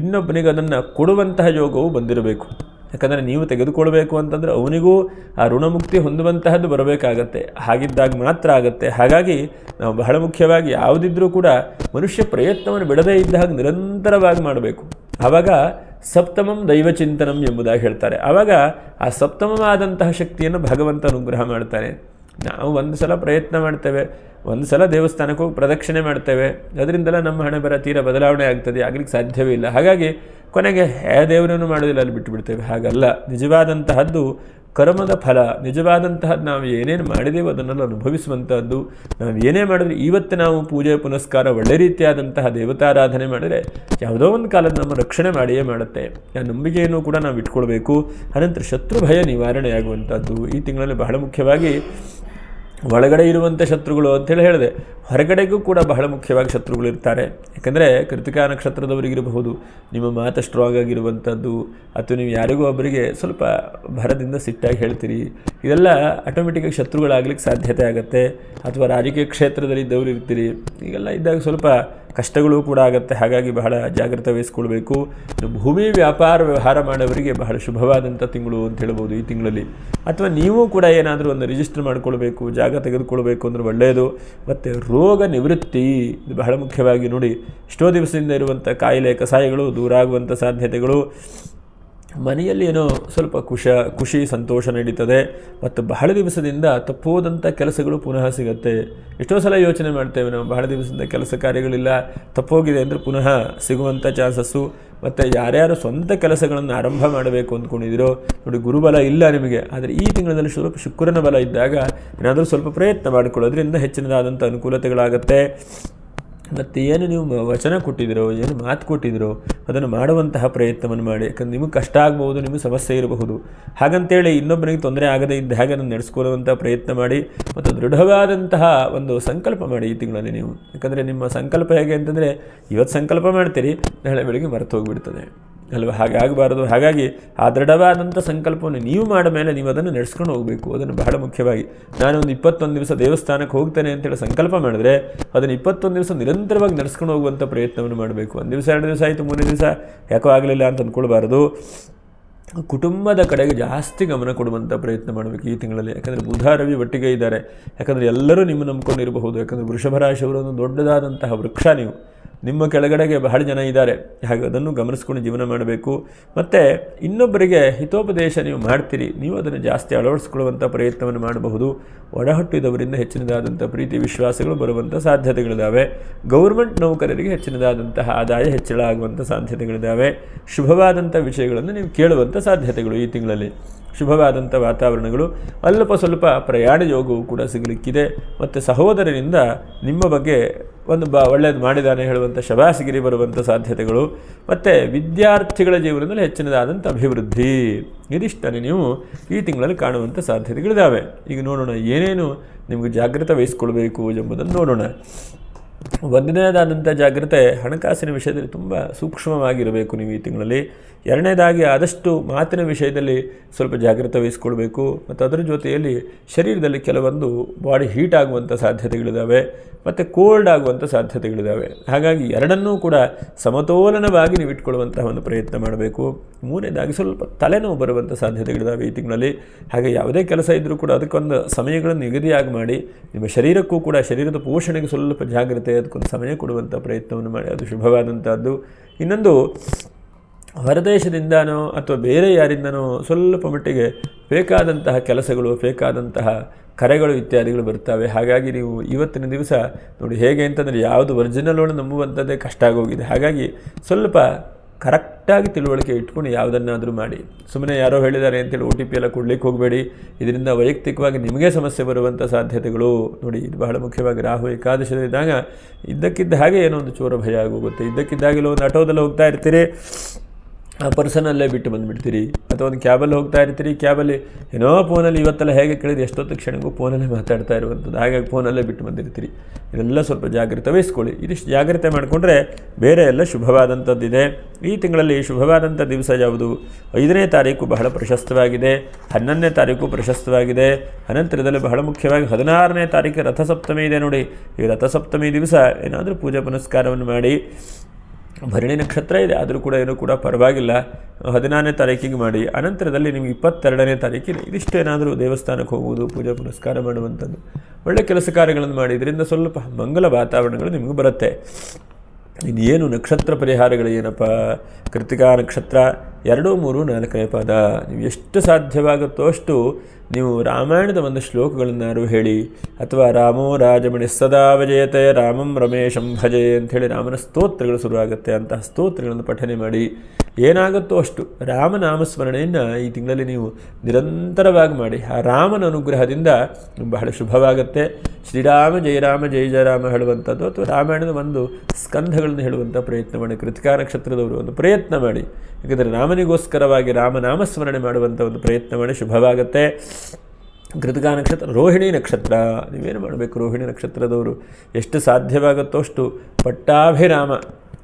ಇನ್ನೊಬ್ಬನಿಗೆ ಅದನ್ನು ಕೊಡುವಂತಹ ಯೋಗವು ಬಂದಿರಬೇಕು. ಯಾಕಂದರೆ ನೀವು ತೆಗೆದುಕೊಳ್ಬೇಕು ಅಂತಂದರೆ ಅವನಿಗೂ ಆ ಋಣಮುಕ್ತಿ ಹೊಂದುವಂತಹದ್ದು ಬರಬೇಕಾಗತ್ತೆ. ಹಾಗಿದ್ದಾಗ ಮಾತ್ರ ಆಗುತ್ತೆ. ಹಾಗಾಗಿ ನಾವು ಬಹಳ ಮುಖ್ಯವಾಗಿ ಯಾವುದಿದ್ರೂ ಕೂಡ ಮನುಷ್ಯ ಪ್ರಯತ್ನವನ್ನು ಬಿಡದೇ ಇದ್ದಾಗ ನಿರಂತರವಾಗಿ ಮಾಡಬೇಕು. ಆವಾಗ ಸಪ್ತಮಂ ದೈವಚಿಂತನಂ ಎಂಬುದಾಗಿ ಹೇಳ್ತಾರೆ. ಆವಾಗ ಆ ಸಪ್ತಮವಾದಂತಹ ಶಕ್ತಿಯನ್ನು ಭಗವಂತ ಅನುಗ್ರಹ ಮಾಡ್ತಾನೆ. ನಾವು ಒಂದು ಸಲ ಪ್ರಯತ್ನ ಮಾಡ್ತೇವೆ, ಒಂದು ಸಲ ದೇವಸ್ಥಾನಕ್ಕೆ ಹೋಗಿ ಪ್ರದಕ್ಷಿಣೆ ಮಾಡ್ತೇವೆ, ಅದರಿಂದೆಲ್ಲ ನಮ್ಮ ಹಣೆ ಬರ ತೀರ ಬದಲಾವಣೆ ಆಗ್ತದೆ, ಆಗಲಿಕ್ಕೆ ಸಾಧ್ಯವೇ ಇಲ್ಲ. ಹಾಗಾಗಿ ಕೊನೆಗೆ ದೇವರನ್ನು ಮಾಡೋದಿಲ್ಲ, ಅಲ್ಲಿ ಬಿಟ್ಟು ಬಿಡ್ತೇವೆ. ಹಾಗಲ್ಲ, ನಿಜವಾದಂತಹದ್ದು ಕರ್ಮದ ಫಲ, ನಿಜವಾದಂತಹದ್ದು ನಾವು ಏನೇನು ಮಾಡಿದೇವೋ ಅದನ್ನೆಲ್ಲ ಅನುಭವಿಸುವಂತಹದ್ದು. ನಾವು ಏನೇ ಮಾಡಿದ್ರೆ, ಇವತ್ತು ನಾವು ಪೂಜೆ ಪುನಸ್ಕಾರ ಒಳ್ಳೆ ರೀತಿಯಾದಂತಹ ದೇವತಾರಾಧನೆ ಮಾಡಿದರೆ ಯಾವುದೋ ಒಂದು ಕಾಲದ ನಮ್ಮ ರಕ್ಷಣೆ ಮಾಡಿಯೇ ಮಾಡುತ್ತೆ. ಆ ನಂಬಿಕೆಯನ್ನು ಕೂಡ ನಾವು ಇಟ್ಕೊಳ್ಬೇಕು. ಅನಂತರ ಶತ್ರು ಭಯ ನಿವಾರಣೆ ಆಗುವಂಥದ್ದು ಈ ತಿಂಗಳಲ್ಲಿ ಬಹಳ ಮುಖ್ಯವಾಗಿ. ಒಳಗಡೆ ಇರುವಂಥ ಶತ್ರುಗಳು ಅಂತೇಳಿ ಹೇಳಿದೆ, ಹೊರಗಡೆಗೂ ಕೂಡ ಬಹಳ ಮುಖ್ಯವಾಗಿ ಶತ್ರುಗಳು ಇರ್ತಾರೆ. ಯಾಕಂದರೆ ಕೃತಿಕಾ ನಕ್ಷತ್ರದವರಿಗಿರಬಹುದು, ನಿಮ್ಮ ಮಾತು ಸ್ಟ್ರಾಂಗ್ ಆಗಿರುವಂಥದ್ದು, ಅಥವಾ ನೀವು ಯಾರಿಗೂ ಒಬ್ಬರಿಗೆ ಸ್ವಲ್ಪ ಭರದಿಂದ ಸಿಟ್ಟಾಗಿ ಹೇಳ್ತೀರಿ, ಇದೆಲ್ಲ ಆಟೋಮೆಟಿಕಾಗಿ ಶತ್ರುಗಳಾಗಲಿಕ್ಕೆ ಸಾಧ್ಯತೆ ಆಗುತ್ತೆ. ಅಥವಾ ರಾಜಕೀಯ ಕ್ಷೇತ್ರದಲ್ಲಿ ಇದ್ದವರು ಇರ್ತೀರಿ, ಈಗೆಲ್ಲ ಇದ್ದಾಗ ಸ್ವಲ್ಪ ಕಷ್ಟಗಳು ಕೂಡ ಆಗುತ್ತೆ. ಹಾಗಾಗಿ ಬಹಳ ಜಾಗ್ರತೆ ವಹಿಸ್ಕೊಳ್ಬೇಕು. ಭೂಮಿ ವ್ಯಾಪಾರ ವ್ಯವಹಾರ ಮಾಡೋವರಿಗೆ ಬಹಳ ಶುಭವಾದಂಥ ತಿಂಗಳು ಅಂತ ಹೇಳ್ಬೋದು ಈ ತಿಂಗಳಲ್ಲಿ. ಅಥವಾ ನೀವು ಕೂಡ ಏನಾದರೂ ಒಂದು ರಿಜಿಸ್ಟರ್ ಮಾಡ್ಕೊಳ್ಬೇಕು, ಜಾಗ ತೆಗೆದುಕೊಳ್ಬೇಕು ಅಂದರೆ ಒಳ್ಳೆಯದು. ಮತ್ತು ರೋಗ ನಿವೃತ್ತಿ ಇದು ಬಹಳ ಮುಖ್ಯವಾಗಿ. ನೋಡಿ, ಎಷ್ಟೋ ದಿವಸದಿಂದ ಇರುವಂಥ ಕಾಯಿಲೆ ಕಸಾಯಗಳು ದೂರ ಆಗುವಂಥ ಸಾಧ್ಯತೆಗಳು, ಮನೆಯಲ್ಲಿ ಏನೋ ಸ್ವಲ್ಪ ಖುಷಿ ಸಂತೋಷ ನಡೀತದೆ. ಮತ್ತು ಬಹಳ ದಿವಸದಿಂದ ತಪ್ಪೋದಂಥ ಕೆಲಸಗಳು ಪುನಃ ಸಿಗುತ್ತೆ. ಎಷ್ಟೋ ಸಲ ಯೋಚನೆ ಮಾಡ್ತೇವೆ ನಾವು, ಬಹಳ ದಿವಸದಿಂದ ಕೆಲಸ ಕಾರ್ಯಗಳಿಲ್ಲ, ತಪ್ಪೋಗಿದೆ ಅಂದರೆ ಪುನಃ ಸಿಗುವಂಥ ಚಾನ್ಸಸ್ಸು. ಮತ್ತು ಯಾರ್ಯಾರು ಸ್ವಂತ ಕೆಲಸಗಳನ್ನು ಆರಂಭ ಮಾಡಬೇಕು ಅಂದ್ಕೊಂಡಿದ್ದೀರೋ, ನೋಡಿ ಗುರುಬಲ ಇಲ್ಲ ನಿಮಗೆ, ಆದರೆ ಈ ತಿಂಗಳಲ್ಲಿ ಸ್ವಲ್ಪ ಶುಕ್ರನ ಬಲ ಇದ್ದಾಗ ಏನಾದರೂ ಸ್ವಲ್ಪ ಪ್ರಯತ್ನ ಮಾಡಿಕೊಳ್ಳೋದ್ರಿಂದ ಹೆಚ್ಚಿನದಾದಂಥ ಅನುಕೂಲತೆಗಳಾಗತ್ತೆ. ಮತ್ತು ಏನು ನೀವು ವಚನ ಕೊಟ್ಟಿದ್ದೀರೋ, ಏನು ಮಾತು ಕೊಟ್ಟಿದ್ದೀರೋ ಅದನ್ನು ಮಾಡುವಂತಹ ಪ್ರಯತ್ನವನ್ನು ಮಾಡಿ. ಯಾಕಂದರೆ ನಿಮಗೆ ಕಷ್ಟ ಆಗ್ಬೋದು, ನಿಮಗೆ ಸಮಸ್ಯೆ ಇರಬಹುದು. ಹಾಗಂತೇಳಿ ಇನ್ನೊಬ್ಬನಿಗೆ ತೊಂದರೆ ಆಗದೇ ಇದ್ದ ಹಾಗೆ ಅದನ್ನು ನಡೆಸ್ಕೊಳ್ಳುವಂಥ ಪ್ರಯತ್ನ ಮಾಡಿ. ಮತ್ತು ದೃಢವಾದಂತಹ ಒಂದು ಸಂಕಲ್ಪ ಮಾಡಿ ಈ ತಿಂಗಳಲ್ಲಿ ನೀವು. ಯಾಕಂದರೆ ನಿಮ್ಮ ಸಂಕಲ್ಪ ಹೇಗೆ ಅಂತಂದರೆ, ಇವತ್ತು ಸಂಕಲ್ಪ ಮಾಡ್ತೀರಿ, ನಾಳೆ ಬೆಳಿಗ್ಗೆ ಮರೆತು ಹೋಗಿಬಿಡ್ತದೆ ಅಲ್ವಾ? ಹಾಗೆ ಆಗಬಾರ್ದು. ಹಾಗಾಗಿ ಆ ದೃಢವಾದಂಥ ಸಂಕಲ್ಪವನ್ನು ನೀವು ಮಾಡ ಮೇಲೆ ನೀವು ಅದನ್ನು ನಡೆಸ್ಕೊಂಡು ಹೋಗಬೇಕು. ಅದನ್ನು ಬಹಳ ಮುಖ್ಯವಾಗಿ. ನಾನೊಂದು 21 ದಿವಸ ದೇವಸ್ಥಾನಕ್ಕೆ ಹೋಗ್ತೇನೆ ಅಂತೇಳಿ ಸಂಕಲ್ಪ ಮಾಡಿದ್ರೆ ಅದನ್ನು 21 ದಿವಸ ನಿರಂತರವಾಗಿ ನಡೆಸ್ಕೊಂಡು ಹೋಗುವಂಥ ಪ್ರಯತ್ನವನ್ನು ಮಾಡಬೇಕು. 1 ದಿವಸ 2 ದಿವಸ ಆಯಿತು, 3ನೇ ದಿವಸ ಯಾಕೋ ಆಗಲಿಲ್ಲ ಅಂತ ಅಂದ್ಕೊಳ್ಬಾರ್ದು. ಕುಟುಂಬದ ಕಡೆಗೆ ಜಾಸ್ತಿ ಗಮನ ಕೊಡುವಂಥ ಪ್ರಯತ್ನ ಮಾಡಬೇಕು ಈ ತಿಂಗಳಲ್ಲಿ. ಯಾಕಂದರೆ ಬುಧ ರವಿ ಒಟ್ಟಿಗೆ ಇದ್ದಾರೆ. ಯಾಕಂದರೆ ಎಲ್ಲರೂ ನಿಮ್ಮ ನಂಬ್ಕೊಂಡಿರಬಹುದು. ಯಾಕಂದರೆ ವೃಷಭ ರಾಶಿಯವರು ಒಂದು ದೊಡ್ಡದಾದಂತಹ ವೃಕ್ಷ ನೀವು, ನಿಮ್ಮ ಕೆಳಗಡೆಗೆ ಬಹಳ ಜನ ಇದ್ದಾರೆ. ಹಾಗೆ ಅದನ್ನು ಗಮನಿಸ್ಕೊಂಡು ಜೀವನ ಮಾಡಬೇಕು. ಮತ್ತು ಇನ್ನೊಬ್ಬರಿಗೆ ಹಿತೋಪದೇಶ ನೀವು ಮಾಡ್ತೀರಿ, ನೀವು ಅದನ್ನು ಜಾಸ್ತಿ ಅಳವಡಿಸ್ಕೊಳ್ಳುವಂಥ ಪ್ರಯತ್ನವನ್ನು ಮಾಡಬಹುದು. ಒಡಹುಟ್ಟಿದವರಿಂದ ಹೆಚ್ಚಿನದಾದಂಥ ಪ್ರೀತಿ ವಿಶ್ವಾಸಗಳು ಬರುವಂಥ ಸಾಧ್ಯತೆಗಳಿದ್ದಾವೆ. ಗೌರ್ಮೆಂಟ್ ನೌಕರರಿಗೆ ಹೆಚ್ಚಿನದಾದಂತಹ ಆದಾಯ ಹೆಚ್ಚಳ ಆಗುವಂಥ ಸಾಧ್ಯತೆಗಳಿದ್ದಾವೆ. ಶುಭವಾದಂಥ ವಿಷಯಗಳನ್ನು ನೀವು ಕೇಳುವಂಥ ಸಾಧ್ಯತೆಗಳು ಈ ತಿಂಗಳಲ್ಲಿ. ಶುಭವಾದಂಥ ವಾತಾವರಣಗಳು, ಅಲ್ಪ ಸ್ವಲ್ಪ ಪ್ರಯಾಣ ಯೋಗವು ಕೂಡ ಸಿಗಲಿಕ್ಕಿದೆ. ಮತ್ತು ಸಹೋದರರಿಂದ ನಿಮ್ಮ ಬಗ್ಗೆ ಒಂದು ಒಳ್ಳೆಯದು ಮಾಡಿದಾನೆ ಹೇಳುವಂಥ ಶಬಾಸಿಗಿರಿ ಬರುವಂಥ ಸಾಧ್ಯತೆಗಳು. ಮತ್ತು ವಿದ್ಯಾರ್ಥಿಗಳ ಜೀವನದಲ್ಲಿ ಹೆಚ್ಚಿನದಾದಂಥ ಅಭಿವೃದ್ಧಿ, ಇದಿಷ್ಟನೇ ನೀವು ಈ ತಿಂಗಳಲ್ಲಿ ಕಾಣುವಂಥ ಸಾಧ್ಯತೆಗಳಿದ್ದಾವೆ. ಈಗ ನೋಡೋಣ ಏನೇನು ನಿಮಗೆ ಜಾಗೃತೆ ವಹಿಸ್ಕೊಳ್ಬೇಕು ಎಂಬುದನ್ನು ನೋಡೋಣ. ಒಂದನೇದಾದಂಥ ಜಾಗ್ರತೆ, ಹಣಕಾಸಿನ ವಿಷಯದಲ್ಲಿ ತುಂಬ ಸೂಕ್ಷ್ಮವಾಗಿರಬೇಕು ನೀವು ಈ ತಿಂಗಳಲ್ಲಿ. ಎರಡನೇದಾಗಿ ಆದಷ್ಟು ಮಾತಿನ ವಿಷಯದಲ್ಲಿ ಸ್ವಲ್ಪ ಜಾಗ್ರತೆ ವಹಿಸ್ಕೊಳ್ಬೇಕು. ಮತ್ತು ಅದರ ಜೊತೆಯಲ್ಲಿ ಶರೀರದಲ್ಲಿ ಕೆಲವೊಂದು ಬಾಡಿ ಹೀಟ್ ಆಗುವಂಥ ಸಾಧ್ಯತೆಗಳಿದ್ದಾವೆ ಮತ್ತು ಕೋಲ್ಡ್ ಆಗುವಂಥ ಸಾಧ್ಯತೆಗಳಿದ್ದಾವೆ. ಹಾಗಾಗಿ ಎರಡನ್ನೂ ಕೂಡ ಸಮತೋಲನವಾಗಿ ನೀವು ಇಟ್ಕೊಳ್ಳುವಂತಹ ಒಂದು ಪ್ರಯತ್ನ ಮಾಡಬೇಕು. ಮೂರನೇದಾಗಿ ಸ್ವಲ್ಪ ತಲೆನೋವು ಬರುವಂಥ ಸಾಧ್ಯತೆಗಳಿದ್ದಾವೆ ಈ ತಿಂಗಳಲ್ಲಿ. ಹಾಗೆ ಯಾವುದೇ ಕೆಲಸ ಇದ್ದರೂ ಕೂಡ ಅದಕ್ಕೊಂದು ಸಮಯಗಳನ್ನು ನಿಗದಿಯಾಗಿ ಮಾಡಿ, ನಿಮ್ಮ ಶರೀರಕ್ಕೂ ಕೂಡ ಶರೀರದ ಪೋಷಣೆಗೆ ಸ್ವಲ್ಪ ಜಾಗ್ರತೆ, ಅದಕ್ಕೊಂದು ಸಮಯ ಕೊಡುವಂಥ ಪ್ರಯತ್ನವನ್ನು ಮಾಡಿ, ಅದು ಶುಭವಾದಂಥದ್ದು. ಇನ್ನೊಂದು, ಹೊರದೇಶದಿಂದನೋ ಅಥವಾ ಬೇರೆ ಯಾರಿಂದನೋ ಸ್ವಲ್ಪ ಮಟ್ಟಿಗೆ ಬೇಕಾದಂತಹ ಕೆಲಸಗಳು, ಬೇಕಾದಂತಹ ಕರೆಗಳು ಇತ್ಯಾದಿಗಳು ಬರ್ತವೆ. ಹಾಗಾಗಿ ನೀವು ಇವತ್ತಿನ ದಿವಸ ನೋಡಿ ಹೇಗೆ ಅಂತಂದರೆ, ಯಾವುದು ಒರಿಜಿನಲ್ ನಂಬುವಂಥದ್ದೇ ಕಷ್ಟ ಆಗೋಗಿದೆ. ಹಾಗಾಗಿ ಸ್ವಲ್ಪ ಕರೆಕ್ಟಾಗಿ ತಿಳುವಳಿಕೆ ಇಟ್ಕೊಂಡು ಯಾವುದನ್ನಾದರೂ ಮಾಡಿ. ಸುಮ್ಮನೆ ಯಾರೋ ಹೇಳಿದ್ದಾರೆ ಅಂತೇಳಿ OTP ಎಲ್ಲ ಕೊಡಲಿಕ್ಕೆ ಹೋಗಬೇಡಿ. ಇದರಿಂದ ವೈಯಕ್ತಿಕವಾಗಿ ನಿಮಗೆ ಸಮಸ್ಯೆ ಬರುವಂಥ ಸಾಧ್ಯತೆಗಳು ನೋಡಿ. ಇದು ಬಹಳ ಮುಖ್ಯವಾಗಿ. ರಾಹು ಏಕಾದಶಿದಾಗ ಇದ್ದಕ್ಕಿದ್ದ ಹಾಗೆ ಏನೋ ಒಂದು ಚೋರ ಭಯ ಆಗೋಗುತ್ತೆ. ಇದ್ದಕ್ಕಿದ್ದಾಗಲೂ ಒಂದು ಆಟೋದಲ್ಲಿ ಹೋಗ್ತಾ ಇರ್ತೀರಿ, ಆ ಪರ್ಸನಲ್ಲೇ ಬಿಟ್ಟು ಬಂದುಬಿಡ್ತೀರಿ. ಅಥವಾ ಒಂದು ಕ್ಯಾಬಲ್ಲಿ ಹೋಗ್ತಾ ಇರ್ತೀರಿ, ಕ್ಯಾಬಲ್ಲಿ ಏನೋ ಫೋನಲ್ಲಿ ಇವತ್ತೆಲ್ಲ ಹೇಗೆ ಕೇಳಿದ್ರೆ ಎಷ್ಟೊತ್ತು ಕ್ಷಣಕ್ಕೂ ಫೋನಲ್ಲೇ ಮಾತಾಡ್ತಾ ಇರುವಂಥದ್ದು. ಹಾಗಾಗಿ ಫೋನಲ್ಲೇ ಬಿಟ್ಟು ಬಂದಿರ್ತೀರಿ. ಇದೆಲ್ಲ ಸ್ವಲ್ಪ ಜಾಗ್ರತೆ ವಹಿಸ್ಕೊಳ್ಳಿ. ಇದಿಷ್ಟು ಜಾಗ್ರತೆ ಮಾಡಿಕೊಂಡ್ರೆ ಬೇರೆ ಎಲ್ಲ ಶುಭವಾದಂಥದ್ದಿದೆ. ಈ ತಿಂಗಳಲ್ಲಿ ಶುಭವಾದಂಥ ದಿವಸ ಯಾವುದು? 5ನೇ ತಾರೀಕು ಬಹಳ ಪ್ರಶಸ್ತವಾಗಿದೆ, 11ನೇ ತಾರೀಕು ಪ್ರಶಸ್ತವಾಗಿದೆ. ಅನಂತರದಲ್ಲಿ ಬಹಳ ಮುಖ್ಯವಾಗಿ 16ನೇ ತಾರೀಕು ರಥಸಪ್ತಮಿ ಇದೆ ನೋಡಿ. ಈ ರಥಸಪ್ತಮಿ ದಿವಸ ಏನಾದರೂ ಪೂಜೆ ಪುನಸ್ಕಾರವನ್ನು ಮಾಡಿ. ಭರಣಿ ನಕ್ಷತ್ರ ಇದೆ, ಆದರೂ ಕೂಡ ಏನೂ ಕೂಡ ಪರವಾಗಿಲ್ಲ. 14ನೇ ತಾರೀಕಿಗೆ ಮಾಡಿ. ಅನಂತರದಲ್ಲಿ ನಿಮಗೆ 22ನೇ ತಾರೀಕಿದೆ. ಇದಿಷ್ಟೇನಾದರೂ ದೇವಸ್ಥಾನಕ್ಕೆ ಹೋಗುವುದು, ಪೂಜೆ ಪುನಸ್ಕಾರ ಮಾಡುವಂಥದ್ದು, ಒಳ್ಳೆ ಕೆಲಸ ಕಾರ್ಯಗಳನ್ನು ಮಾಡಿ ಇದರಿಂದ ಸ್ವಲ್ಪ ಮಂಗಲ ವಾತಾವರಣಗಳು ನಿಮಗೆ ಬರುತ್ತೆ. ಇನ್ನೇನು ನಕ್ಷತ್ರ ಪರಿಹಾರಗಳು ಏನಪ್ಪ? ಕೃತಿಕಾ ನಕ್ಷತ್ರ 2, 3, 4ನೇ ಪಾದ. ನೀವು ಎಷ್ಟು ಸಾಧ್ಯವಾಗುತ್ತೋ ಅಷ್ಟು ನೀವು ರಾಮಾಯಣದ ಒಂದು ಶ್ಲೋಕಗಳನ್ನಾರು ಹೇಳಿ, ಅಥವಾ ರಾಮೋ ರಾಜಮಣಿ ಸದಾ ವಿಜಯತೆ ರಾಮಂ ರಮೇಶಂ ಭಜೆ ಅಂಥೇಳಿ ರಾಮನ ಸ್ತೋತ್ರಗಳು ಶುರುವಾಗುತ್ತೆ. ಅಂತಹ ಸ್ತೋತ್ರಗಳನ್ನು ಪಠನೆ ಮಾಡಿ ಏನಾಗುತ್ತೋ ಅಷ್ಟು ರಾಮನಾಮಸ್ಮರಣೆಯನ್ನು ಈ ತಿಂಗಳಲ್ಲಿ ನೀವು ನಿರಂತರವಾಗಿ ಮಾಡಿ. ಆ ರಾಮನ ಅನುಗ್ರಹದಿಂದ ಬಹಳ ಶುಭವಾಗುತ್ತೆ. ಶ್ರೀರಾಮ ಜಯ ರಾಮ ಜಯ ಜಯ ರಾಮ ಹೇಳುವಂಥದ್ದು, ಅಥವಾ ರಾಮಾಯಣದ ಒಂದು ಸ್ಕಂಧಗಳನ್ನು ಹೇಳುವಂಥ ಪ್ರಯತ್ನ ಮಾಡಿ. ಕೃತಿಕಾ ನಕ್ಷತ್ರದವರು ಒಂದು ಪ್ರಯತ್ನ ಮಾಡಿ, ಯಾಕೆಂದರೆ ರಾಮನಿಗೋಸ್ಕರವಾಗಿ ರಾಮನಾಮಸ್ಮರಣೆ ಮಾಡುವಂಥ ಒಂದು ಪ್ರಯತ್ನ ಮಾಡಿ, ಶುಭವಾಗುತ್ತೆ. ಕೃತಿಕಾ ನಕ್ಷತ್ರ ರೋಹಿಣಿ ನಕ್ಷತ್ರ. ನೀವೇನು ಮಾಡಬೇಕು? ರೋಹಿಣಿ ನಕ್ಷತ್ರದವರು ಎಷ್ಟು ಸಾಧ್ಯವಾಗುತ್ತೋ ಅಷ್ಟು ಪಟ್ಟಾಭಿರಾಮ,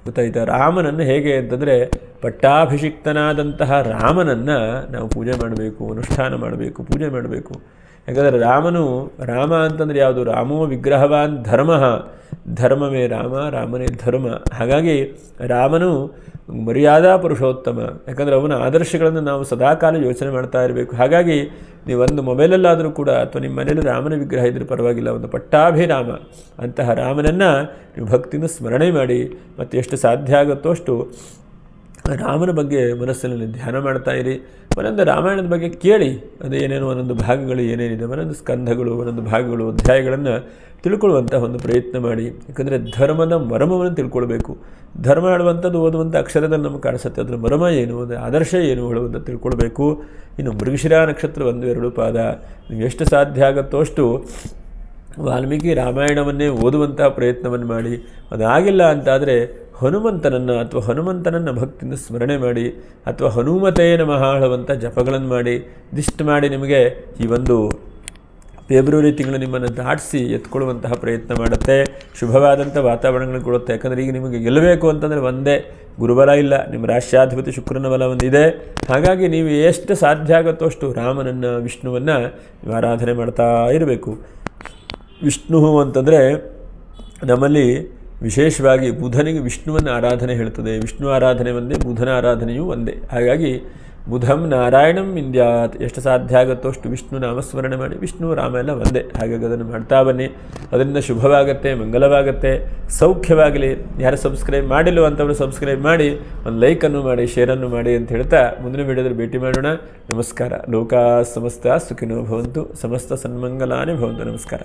ಗೊತ್ತಾಯ್ತಾ? ರಾಮನನ್ನು ಹೇಗೆ ಅಂತಂದರೆ ಪಟ್ಟಾಭಿಷಿಕ್ತನಾದಂತಹ ರಾಮನನ್ನು ನಾವು ಪೂಜೆ ಮಾಡಬೇಕು, ಅನುಷ್ಠಾನ ಮಾಡಬೇಕು, ಪೂಜೆ ಮಾಡಬೇಕು. ಯಾಕಂದರೆ ರಾಮ ಅಂತಂದರೆ ಯಾವುದು? ರಾಮೋ ವಿಗ್ರಹವಾನ್ ಧರ್ಮ, ಧರ್ಮವೇ ರಾಮ, ರಾಮನೇ ಧರ್ಮ. ಹಾಗಾಗಿ ರಾಮನು ಮರ್ಯಾದಾ ಪುರುಷೋತ್ತಮ. ಯಾಕಂದರೆ ಅವನ ಆದರ್ಶಗಳನ್ನು ನಾವು ಸದಾಕಾಲ ಯೋಚನೆ ಮಾಡ್ತಾ ಇರಬೇಕು. ಹಾಗಾಗಿ ನೀವೊಂದು ಮೊಬೈಲಲ್ಲಾದರೂ ಕೂಡ, ಅಥವಾ ನಿಮ್ಮ ಮನೆಯಲ್ಲಿ ರಾಮನ ವಿಗ್ರಹ ಇದ್ದರೆ ಪರವಾಗಿಲ್ಲ, ಒಂದು ಪಟ್ಟಾಭಿರಾಮ ಅಂತಹ ರಾಮನನ್ನು ನೀವು ಭಕ್ತಿಯಿಂದ ಸ್ಮರಣೆ ಮಾಡಿ. ಮತ್ತು ಎಷ್ಟು ಸಾಧ್ಯ ಆಗುತ್ತೋ ಅಷ್ಟು ರಾಮನ ಬಗ್ಗೆ ಮನಸ್ಸಿನಲ್ಲಿ ಧ್ಯಾನ ಮಾಡ್ತಾ ಇರಿ. ಒಂದೊಂದು ರಾಮಾಯಣದ ಬಗ್ಗೆ ಕೇಳಿ, ಅದು ಏನೇನೋ ಒಂದೊಂದು ಭಾಗಗಳು ಏನೇನಿದೆ, ಒಂದೊಂದು ಸ್ಕಂಧಗಳು, ಒಂದೊಂದು ಭಾಗಗಳು, ಅಧ್ಯಾಯಗಳನ್ನು ತಿಳ್ಕೊಳ್ಳುವಂಥ ಒಂದು ಪ್ರಯತ್ನ ಮಾಡಿ. ಯಾಕಂದರೆ ಧರ್ಮದ ಮರ್ಮವನ್ನು ತಿಳ್ಕೊಳ್ಬೇಕು. ಧರ್ಮ ಹೇಳುವಂಥದ್ದು ಓದುವಂಥ ಅಕ್ಷರದಲ್ಲಿ ನಮಗೆ ಕಾಣಿಸುತ್ತೆ, ಅದರ ಮರ್ಮ ಏನು, ಅದರ ಆದರ್ಶ ಏನು ಹೇಳುವಂಥ ತಿಳ್ಕೊಳ್ಬೇಕು. ಇನ್ನು ಮೃಗಶಿರಾ ನಕ್ಷತ್ರ 1, 2 ಪಾದ. ನೀವು ಎಷ್ಟು ಸಾಧ್ಯ ಆಗುತ್ತೋ ಅಷ್ಟು ವಾಲ್ಮೀಕಿ ರಾಮಾಯಣವನ್ನೇ ಓದುವಂತಹ ಪ್ರಯತ್ನವನ್ನು ಮಾಡಿ. ಅದಾಗಿಲ್ಲ ಅಂತಾದರೆ ಹನುಮಂತನನ್ನು ಅಥವಾ ಹನುಮಂತನನ್ನು ಭಕ್ತಿಯಿಂದ ಸ್ಮರಣೆ ಮಾಡಿ, ಅಥವಾ ಹನುಮತೇ ನಮಃ ಹೇಳುವಂಥ ಜಪಗಳನ್ನು ಮಾಡಿ. ಇದಿಷ್ಟು ಮಾಡಿ ನಿಮಗೆ ಈ ಒಂದು ಫೆಬ್ರವರಿ ತಿಂಗಳು ನಿಮ್ಮನ್ನು ದಾಟಿಸಿ ಎತ್ಕೊಳ್ಳುವಂತಹ ಪ್ರಯತ್ನ ಮಾಡುತ್ತೆ. ಶುಭವಾದಂಥ ವಾತಾವರಣಗಳನ್ನು ಕೊಡುತ್ತೆ. ಯಾಕಂದರೆ ಈಗ ನಿಮಗೆ ಗೆಲ್ಲಬೇಕು ಅಂತಂದರೆ ಒಂದೇ ಗುರುಬಲ ಇಲ್ಲ, ನಿಮ್ಮ ರಾಷ್ಟ್ರಾಧಿಪತಿ ಶುಕ್ರನ ಬಲ ಒಂದಿದೆ. ಹಾಗಾಗಿ ನೀವು ಎಷ್ಟು ಸಾಧ್ಯ ಆಗುತ್ತೋ ಅಷ್ಟು ರಾಮನನ್ನು, ವಿಷ್ಣುವನ್ನು ನೀವು ಆರಾಧನೆ ಮಾಡ್ತಾ ಇರಬೇಕು. ವಿಷ್ಣು ಅಂತಂದರೆ ನಮ್ಮಲ್ಲಿ ವಿಶೇಷವಾಗಿ ಬುಧನಿಗೆ ವಿಷ್ಣುವನ್ನು ಆರಾಧನೆ ಹೇಳ್ತದೆ. ವಿಷ್ಣು ಆರಾಧನೆ ಒಂದೇ, ಬುಧನ ಆರಾಧನೆಯೂ ಒಂದೇ. ಹಾಗಾಗಿ ಬುಧಂ ನಾರಾಯಣಂ ಇಂದ್ಯಾತ್. ಎಷ್ಟು ಸಾಧ್ಯ ಆಗುತ್ತೋ ಅಷ್ಟು ವಿಷ್ಣು ನಾಮಸ್ಮರಣೆ ಮಾಡಿ. ವಿಷ್ಣು ರಾಮ ಎಲ್ಲ ಒಂದೇ. ಹಾಗಾಗಿ ಅದನ್ನು ಮಾಡ್ತಾ ಬನ್ನಿ. ಅದರಿಂದ ಶುಭವಾಗುತ್ತೆ, ಮಂಗಲವಾಗುತ್ತೆ, ಸೌಖ್ಯವಾಗಲಿ. ಯಾರು ಸಬ್ಸ್ಕ್ರೈಬ್ ಮಾಡಿಲ್ಲ ಅಂತವರು ಸಬ್ಸ್ಕ್ರೈಬ್ ಮಾಡಿ, ಒಂದು ಲೈಕನ್ನು ಮಾಡಿ, ಶೇರನ್ನು ಮಾಡಿ ಅಂತ ಹೇಳ್ತಾ ಮುಂದಿನ ವಿಡಿಯೋದಲ್ಲಿ ಭೇಟಿ ಮಾಡೋಣ. ನಮಸ್ಕಾರ. ಲೋಕಾ ಸಮಸ್ತ ಸುಖಿನೋ ಭವಂತು, ಸಮಸ್ತ ಸನ್ಮಂಗಲಾನಿ ಭವಂತು. ನಮಸ್ಕಾರ.